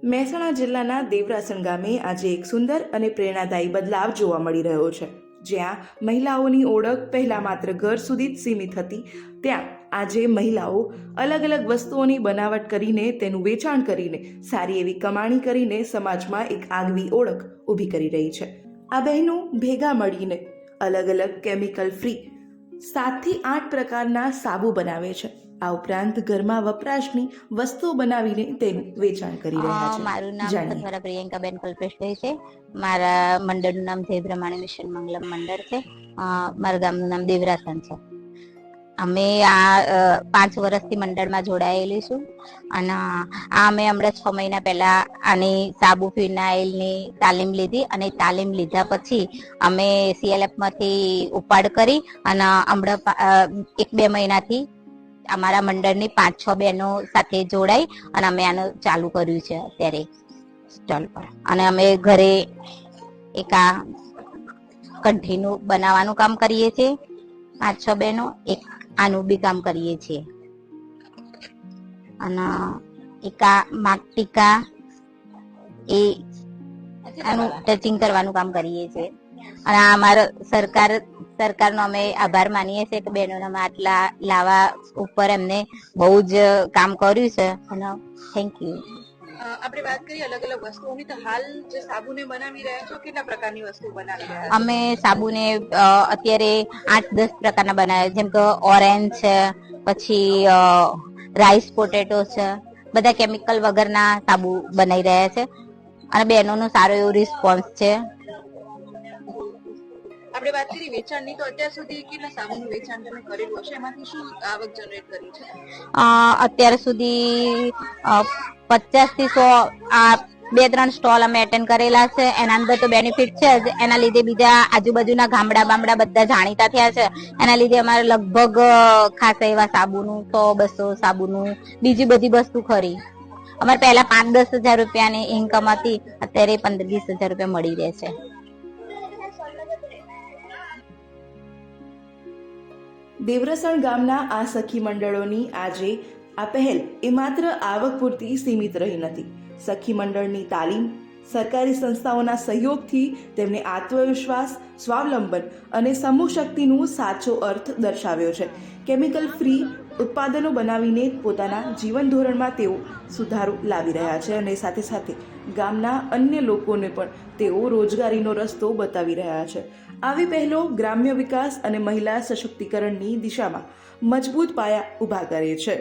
મહેસાણા જિલ્લાના દેવરાસણ ગામે આજે એક સુંદર અને પ્રેરણાદાયી બદલાવ જોવા મળી રહ્યો છે। જ્યાં મહિલાઓની ઓળખ પહેલા માત્ર ઘર સુધી જ સીમિત હતી, ત્યાં આજે મહિલાઓ અલગ અલગ વસ્તુઓની બનાવટ કરીને તેનું વેચાણ કરીને સારી એવી કમાણી કરીને સમાજમાં એક આગવી ઓળખ ઊભી કરી રહી છે। આ બહેનો ભેગા મળીને અલગ અલગ કેમિકલ ફ્રી 7 થી 8 પ્રકારના સાબુ બનાવે છે। આ ઉપરાંત ઘરમાં વપરાશની વસ્તુઓ બનાવીને તેનું વેચાણ કરી રહ્યા છે। મારું નામ જાણીએ। સત્વરા પ્રિયંકાબેન કલ્પેશભાઈ છે। મારા મંડળનું નામ જય બ્રહ્માણી મિશન મંગલમ મંડળ છે। મારા ગામનું નામ દેવરાસણ છે। અમે આ 5 વર્ષથી મંડળમાં જોડાયેલી છું અને અમે હમણાં 6 મહિના પહેલા આની સાબુ ફિનાઇલની તાલીમ લીધી અને તાલીમ લીધા પછી અમે CLFમાંથી ઉપાડ કરી અને હમણાં 1-2 મહિનાથી અમારા મંડળની 5-6 બહેનો સાથે જોડાઈ અને અમે આનું ચાલુ કર્યું છે અત્યારે સ્ટોલ પર। અને અમે ઘરે એક આ કંઠીનું બનાવવાનું કામ કરીએ છીએ 5-6 બહેનો, એક આનું બી કામ કરીએ છીએ અને એક આ માગ ટીકા એ આનું ટચિંગ કરવાનું કામ કરીએ છીએ। અને આ અમારા સરકારનો અમે આભાર માનીએ છીએ કે બહેનોના માટલા લાવવા ઉપર એમને બહુ જ કામ કર્યું છે અને થેન્ક યુ। આપણે વાત કરીએ અલગ અલગ વસ્તુઓની, તો હાલ જે સાબુને બનાવી રહ્યા છો, કેટલા પ્રકારની વસ્તુ બનાવી રહ્યા છો? અમે સાબુને અત્યારે 8-10 પ્રકારના બનાવ્યા, જેમ કે ઓરેન્જ છે, પછી રાઈસ પોટેટો છે, બધા કેમિકલ વગરના સાબુ બનાવી રહ્યા છે અને બહેનોનો સારો એવો રિસ્પોન્સ છે। આપણે વાત કરીએ વેચાણની, તો અત્યાર સુધી કેટલા સાબુનું વેચાણ તમે કરેલું હશે, એમાંથી શું આવક જનરેટ કરી છે? અત્યાર સુધી 50 થી 100 2-3 સ્ટોલ અમે એટેન્ડ કરેલા છે। એના અંદર તો બેનિફિટ છે જ, એના લીધે બીજા આજુબાજુના ગામડા બધા જાણીતા થયા છે। એના લીધે અમારે લગભગ ખાસા એવા સાબુનું 100-200 સાબુનું બીજી બધી વસ્તુ ખરી। અમારે પહેલા 5-10 હજાર રૂપિયાની ઇન્કમ હતી, અત્યારે 15-20 હજાર રૂપિયા મળી રહે છે। દેવરસણ ગામના આ સખી મંડળોની આજે આ પહેલ એ માત્ર આવક પૂરતી સીમિત રહી નથી। સખી મંડળની તાલીમ, સરકારી સંસ્થાઓના સહયોગથી તેમને આત્મવિશ્વાસ, સ્વાવલંબન અને સમૂહ શક્તિનો સાચો અર્થ દર્શાવ્યો છે। કેમિકલ ફ્રી ઉત્પાદનો બનાવીને પોતાના જીવન ધોરણમાં તેઓ સુધારો લાવી રહ્યા છે અને સાથે સાથે ગામના અન્ય લોકોને પણ તેઓ રોજગારીનો રસ્તો બતાવી રહ્યા છે। આવી પહેલો ગ્રામ્ય વિકાસ અને મહિલા સશક્તિકરણની દિશામાં મજબૂત પાયા ઊભા કરે છે।